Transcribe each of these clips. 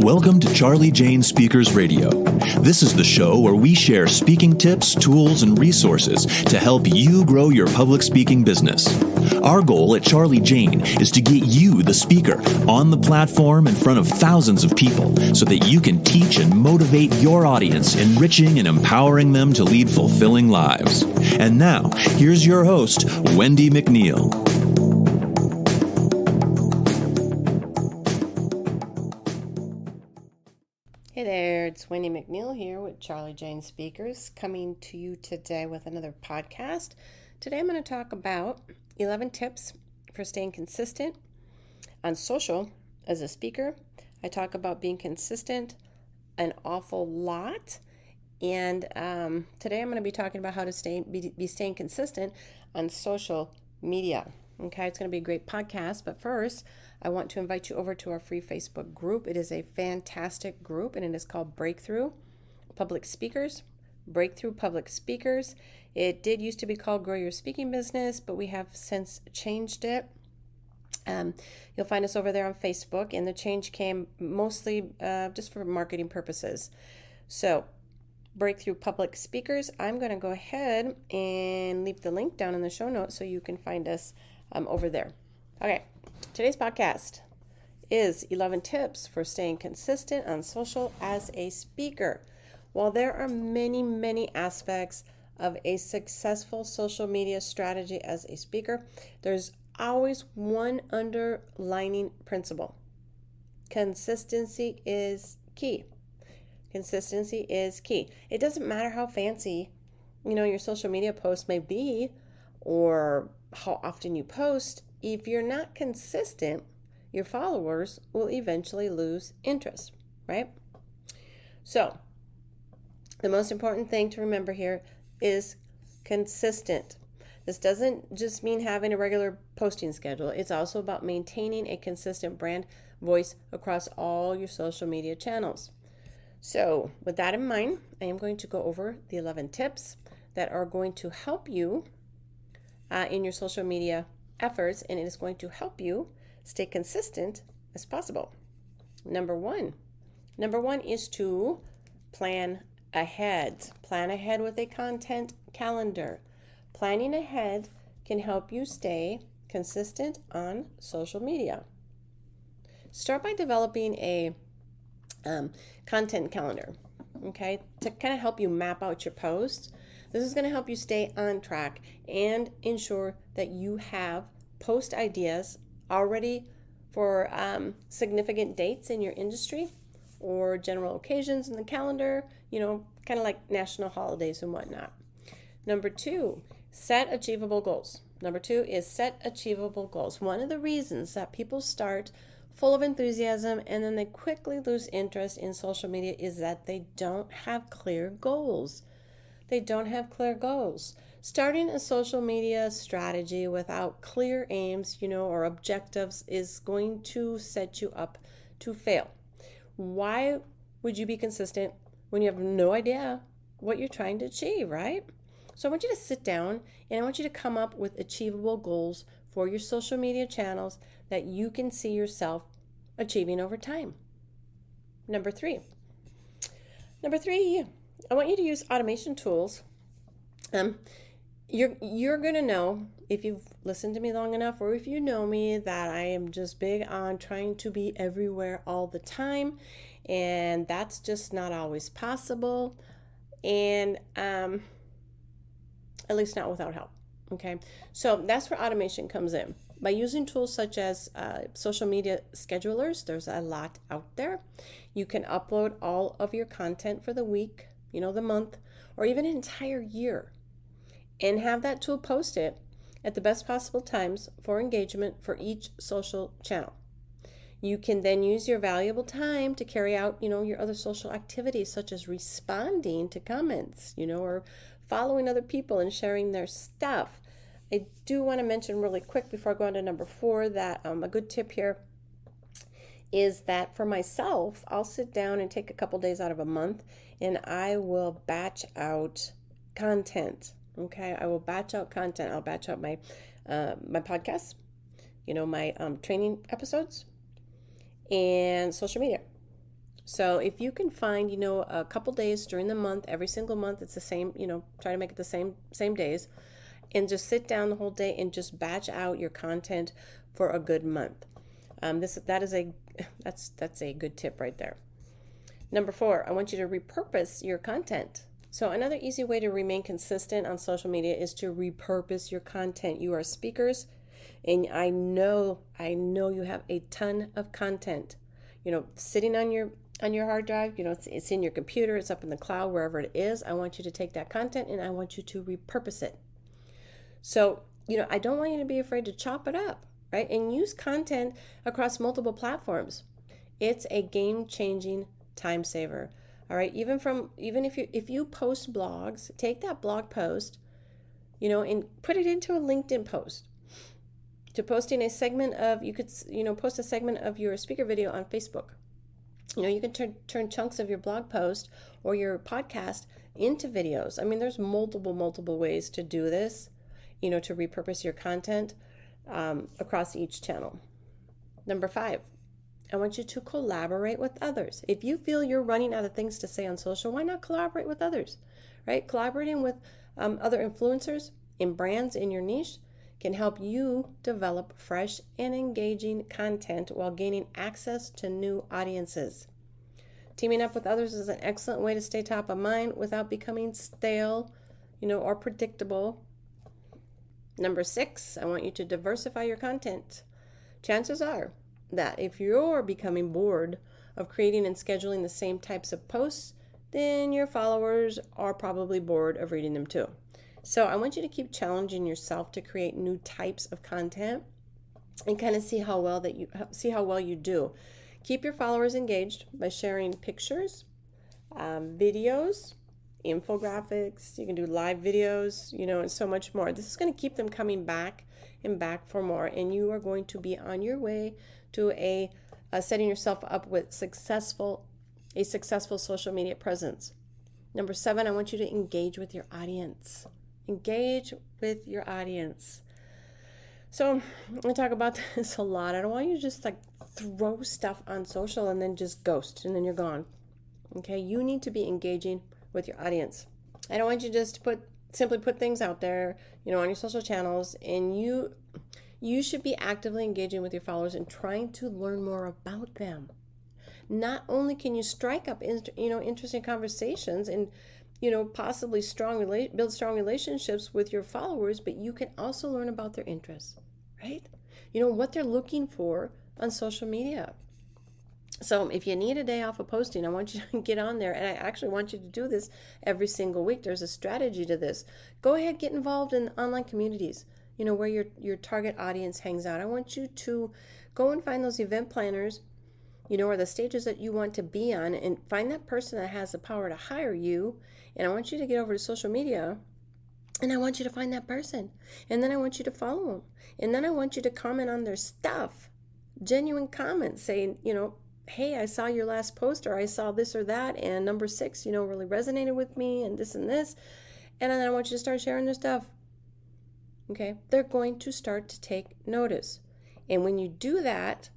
Welcome to Charlie Jane Speakers Radio. This is the show where we share speaking tips, tools, and resources to help you grow your public speaking business. Our goal at Charlie Jane is to get you, the speaker, on the platform in front of thousands of people so that you can teach and motivate your audience, enriching and empowering them to lead fulfilling lives. And now, here's your host, Wendi McNeil. Hey there, it's Wendi McNeil here with Charlie Jane Speakers, coming to you today with another podcast. Today I'm going to talk about 11 tips for staying consistent on social as a speaker. I talk about being consistent an awful lot, and today I'm going to be talking about how to be staying consistent on social media. Okay, it's going to be a great podcast, but first, I want to invite you over to our free Facebook group. It is a fantastic group, and it is called Breakthrough Public Speakers. Breakthrough Public Speakers. It did used to be called Grow Your Speaking Business, but we have since changed it. You'll find us over there on Facebook, and the change came mostly just for marketing purposes. So, Breakthrough Public Speakers, I'm going to go ahead and leave the link down in the show notes so you can find us over there. Okay, today's podcast is 11 tips for staying consistent on social as a speaker. While there are many, many aspects of a successful social media strategy as a speaker, there's always one underlining principle. Consistency is key. Consistency is key. It doesn't matter how fancy, your social media post may be or how often you post. If you're not consistent, your followers will eventually lose interest, right? So, the most important thing to remember here is consistent. This doesn't just mean having a regular posting schedule. It's also about maintaining a consistent brand voice across all your social media channels. So, with that in mind, I am going to go over the 11 tips that are going to help you in your social media efforts, and it is going to help you stay consistent as possible. Number one is to plan ahead. Plan ahead with a content calendar. Planning ahead can help you stay consistent on social media. Start by developing a content calendar, okay, to kind of help you map out your posts. This is going to help you stay on track and ensure that you have post ideas already for significant dates in your industry or general occasions in the calendar, kind of like national holidays and whatnot. Number two, set achievable goals. Number two is set achievable goals. One of the reasons that people start full of enthusiasm and then they quickly lose interest in social media is that they don't have clear goals. They don't have clear goals. Starting a social media strategy without clear aims, or objectives is going to set you up to fail. Why would you be consistent when you have no idea what you're trying to achieve, right? So I want you to sit down and I want you to come up with achievable goals for your social media channels that you can see yourself achieving over time. Number three, I want you to use automation tools. You're going to know, if you've listened to me long enough or if you know me, that I am just big on trying to be everywhere all the time, and that's just not always possible, and at least not without help. Okay, so that's where automation comes in. By using tools such as social media schedulers, there's a lot out there. You can upload all of your content for the week, the month, or even an entire year, and have that tool post it at the best possible times for engagement for each social channel. You can then use your valuable time to carry out, your other social activities, such as responding to comments, or following other people and sharing their stuff. I do want to mention really quick before I go on to number 4 that a good tip here is that for myself, I'll sit down and take a couple days out of a month and I will batch out content. Okay, I will batch out content. I'll batch out my podcasts, my training episodes, and social media. So if you can find, a couple days during the month, every single month, it's the same, try to make it the same days, and just sit down the whole day and just batch out your content for a good month. That's a good tip right there. Number 4, I want you to repurpose your content. So another easy way to remain consistent on social media is to repurpose your content. You are speakers, and I know you have a ton of content, sitting on your hard drive. It's in your computer, it's up in the cloud, wherever it is. I want you to take that content and I want you to repurpose it. So, I don't want you to be afraid to chop it up, right? And use content across multiple platforms. It's a game-changing time saver. All right, even if you post blogs, take that blog post, and put it into a LinkedIn post. To posting a segment of, you could, post a segment of your speaker video on Facebook. You can turn chunks of your blog post or your podcast into videos. I mean, there's multiple ways to do this, to repurpose your content across each channel. Number 5, I want you to collaborate with others. If you feel you're running out of things to say on social, why not collaborate with others, right? Collaborating with other influencers and brands in your niche can help you develop fresh and engaging content while gaining access to new audiences. Teaming up with others is an excellent way to stay top of mind without becoming stale, or predictable. Number 6, I want you to diversify your content. Chances are that if you're becoming bored of creating and scheduling the same types of posts, then your followers are probably bored of reading them too. So I want you to keep challenging yourself to create new types of content and kind of see how well you do. Keep your followers engaged by sharing pictures, videos, infographics. You can do live videos, and so much more. This is going to keep them coming back and back for more, and you are going to be on your way to setting yourself up with a successful social media presence. Number 7, I want you to engage with your audience. Engage with your audience. So I talk about this a lot. I don't want you to just throw stuff on social and then just ghost and then you're gone. Okay, you need to be engaging with your audience. I don't want you just to simply put things out there, on your social channels, and you should be actively engaging with your followers and trying to learn more about them. Not only can you strike up interesting conversations and possibly build strong relationships with your followers, but you can also learn about their interests, right? What they're looking for on social media. So if you need a day off of posting, I want you to get on there, and I actually want you to do this every single week. There's a strategy to this. Go ahead, get involved in online communities, where your target audience hangs out. I want you to go and find those event planners, or the stages that you want to be on, and find that person that has the power to hire you. And I want you to get over to social media, and I want you to find that person. And then I want you to follow them. And then I want you to comment on their stuff. Genuine comments saying, hey, I saw your last post, or I saw this or that, and number 6, really resonated with me, and this and this. And then I want you to start sharing their stuff. Okay? They're going to start to take notice. And when you do that,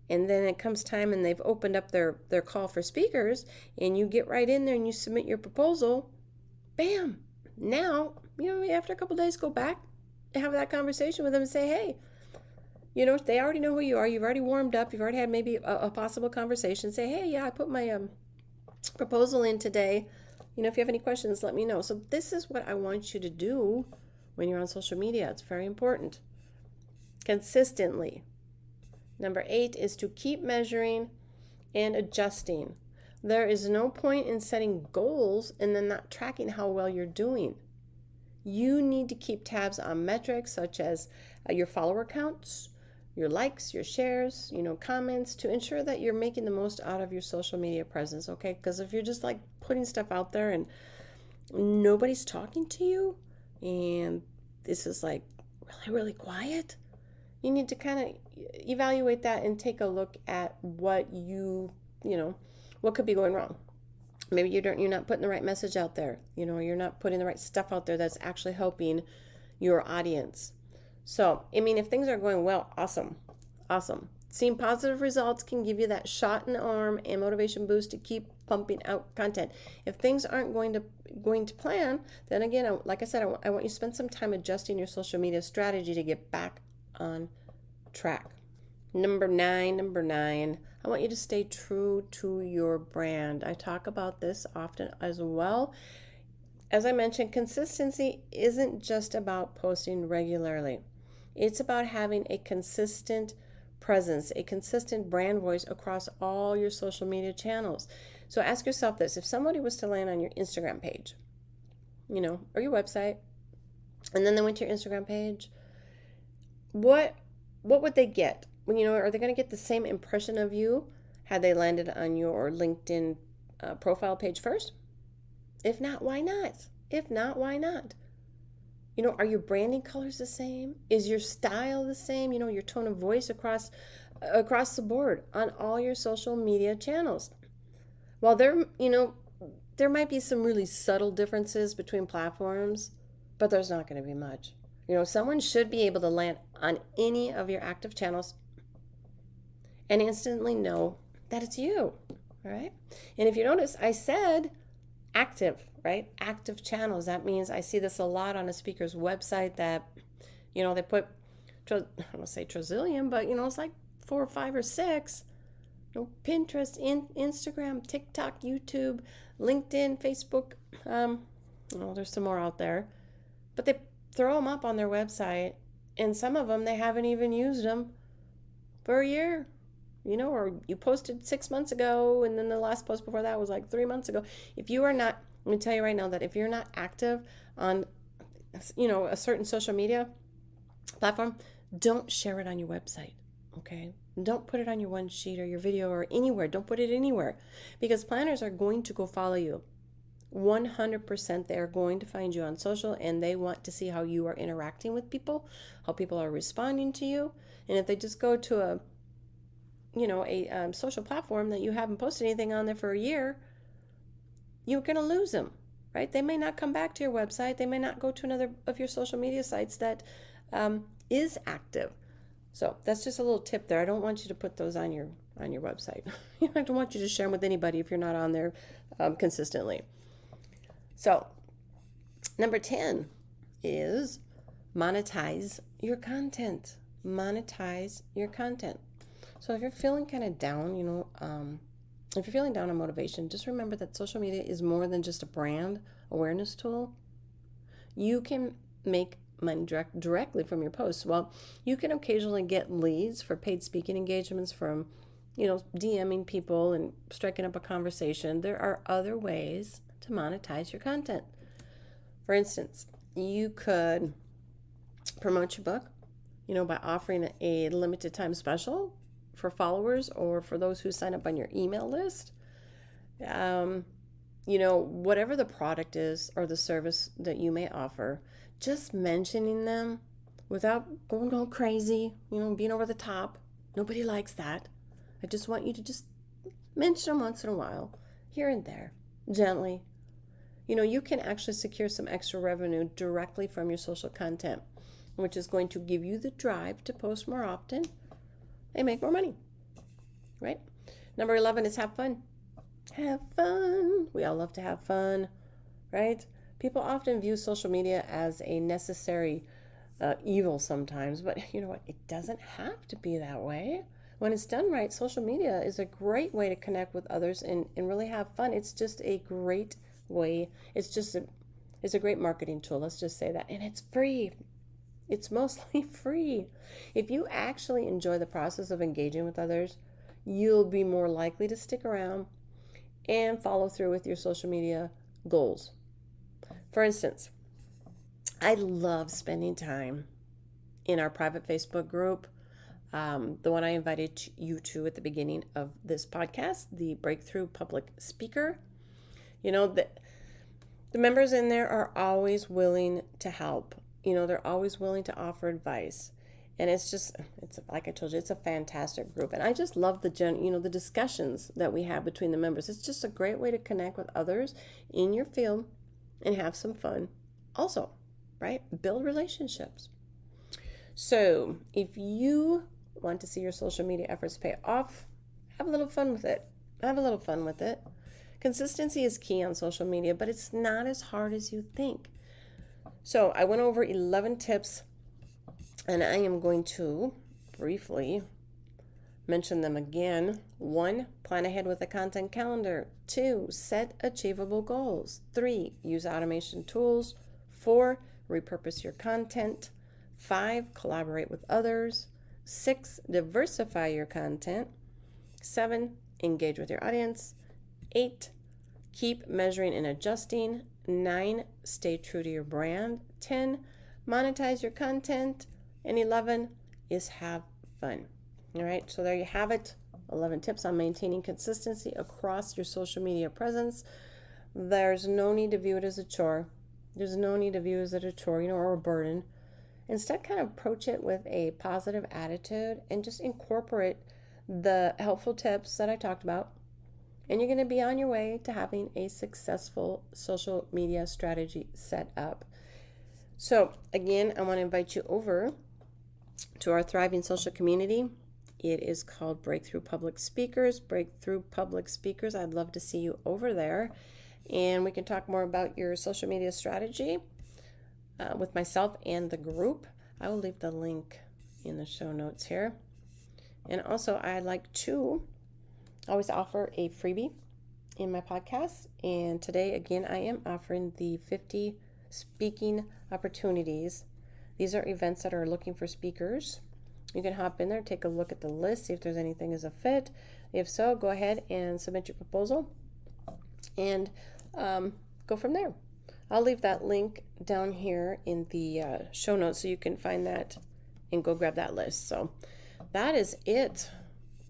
and then it comes time and they've opened up their call for speakers, and you get right in there and you submit your proposal, bam! Now, after a couple days, go back and have that conversation with them and say, hey, they already know who you are. You've already warmed up. You've already had maybe a possible conversation. Say, hey, yeah, I put my proposal in today. If you have any questions, let me know. So this is what I want you to do when you're on social media. It's very important. Consistently. Number 8 is to keep measuring and adjusting. There is no point in setting goals and then not tracking how well you're doing. You need to keep tabs on metrics such as your follower counts, your likes, your shares, comments, to ensure that you're making the most out of your social media presence, okay? Because if you're just putting stuff out there and nobody's talking to you, and this is really quiet, you need to kind of evaluate that and take a look at what what could be going wrong. Maybe you're not putting the right message out there, you're not putting the right stuff out there that's actually helping your audience. So, if things are going well, awesome. Seeing positive results can give you that shot in the arm and motivation boost to keep pumping out content. If things aren't going to plan, then again, like I said, I want you to spend some time adjusting your social media strategy to get back on track. Number nine, I want you to stay true to your brand. I talk about this often as well. As I mentioned, consistency isn't just about posting regularly. It's about having a consistent presence, a consistent brand voice across all your social media channels. So ask yourself this: if somebody was to land on your Instagram page, or your website, and then they went to your Instagram page, what would they get? Are they going to get the same impression of you had they landed on your LinkedIn profile page first? If not, why not? Are your branding colors the same? Is your style the same? Your tone of voice across the board on all your social media channels. While there might be some really subtle differences between platforms, but there's not going to be much. Someone should be able to land on any of your active channels and instantly know that it's you, all right? And if you notice, I said active, right? Active channels. That means I see this a lot on a speaker's website that, they put, I don't want to say trillion, but, it's like 4 or 5 or 6. Pinterest, Instagram, TikTok, YouTube, LinkedIn, Facebook. There's some more out there. But they throw them up on their website, and some of them, they haven't even used them for a year. Or you posted 6 months ago, and then the last post before that was like 3 months ago. If you are not, let me tell you right now that if you're not active on, a certain social media platform, don't share it on your website, okay? Don't put it on your one sheet or your video or anywhere. Don't put it anywhere, because planners are going to go follow you. 100% they are going to find you on social, and they want to see how you are interacting with people, how people are responding to you. And if they just go to a social platform that you haven't posted anything on there for a year, you're going to lose them, right? They may not come back to your website. They may not go to another of your social media sites that is active. So that's just a little tip there. I don't want you to put those on your website. I don't want you to share them with anybody if you're not on there consistently. So number 10 is monetize your content. Monetize your content. So if you're feeling kind of down, if you're feeling down on motivation, just remember that social media is more than just a brand awareness tool. You can make money directly from your posts. Well, you can occasionally get leads for paid speaking engagements from, DMing people and striking up a conversation. There are other ways to monetize your content. For instance, you could promote your book, by offering a limited time special for followers or for those who sign up on your email list. Whatever the product is or the service that you may offer, just mentioning them without going all crazy, being over the top. Nobody likes that. I just want you to just mention them once in a while, here and there, gently. You can actually secure some extra revenue directly from your social content, which is going to give you the drive to post more often and make more money, right? Number 11 is have fun. Have fun. We all love to have fun, right? People often view social media as a necessary evil sometimes, but you know what? It doesn't have to be that way. When it's done right, social media is a great way to connect with others and really have fun. It's just a great way. It's a great marketing tool. Let's just say that. And it's free. It's mostly free. If you actually enjoy the process of engaging with others, you'll be more likely to stick around and follow through with your social media goals. For instance, I love spending time in our private Facebook group, the one I invited you to at the beginning of this podcast, the Breakthrough Public Speaker. The members in there are always willing to help. They're always willing to offer advice. And it's like I told you, it's a fantastic group. And I just love the discussions that we have between the members. It's just a great way to connect with others in your field and have some fun. Also, right? Build relationships. So if you want to see your social media efforts pay off, have a little fun with it. Have a little fun with it. Consistency is key on social media, but it's not as hard as you think. So I went over 11 tips, and I am going to briefly mention them again. 1, plan ahead with a content calendar. 2, set achievable goals. 3, use automation tools. 4, repurpose your content. 5, collaborate with others. 6, diversify your content. 7, engage with your audience. 8, keep measuring and adjusting. 9, stay true to your brand. 10, monetize your content. And 11 is have fun. All right, so there you have it. 11 tips on maintaining consistency across your social media presence. There's no need to view it as a chore. There's no need to view it as a chore, or a burden. Instead, kind of approach it with a positive attitude and just incorporate the helpful tips that I talked about. And you're going to be on your way to having a successful social media strategy set up. So again, I want to invite you over to our thriving social community. It is called Breakthrough Public Speakers. Breakthrough Public Speakers. I'd love to see you over there. And we can talk more about your social media strategy with myself and the group. I will leave the link in the show notes here. And also, I'd like to always offer a freebie in my podcast. And today, again, I am offering the 50 speaking opportunities. These are events that are looking for speakers. You can hop in there, take a look at the list, see if there's anything as a fit. If so, go ahead and submit your proposal and go from there. I'll leave that link down here in the show notes so you can find that and go grab that list. So that is it,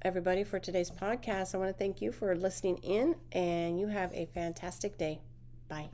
everybody, for today's podcast. I want to thank you for listening in, and you have a fantastic day. Bye.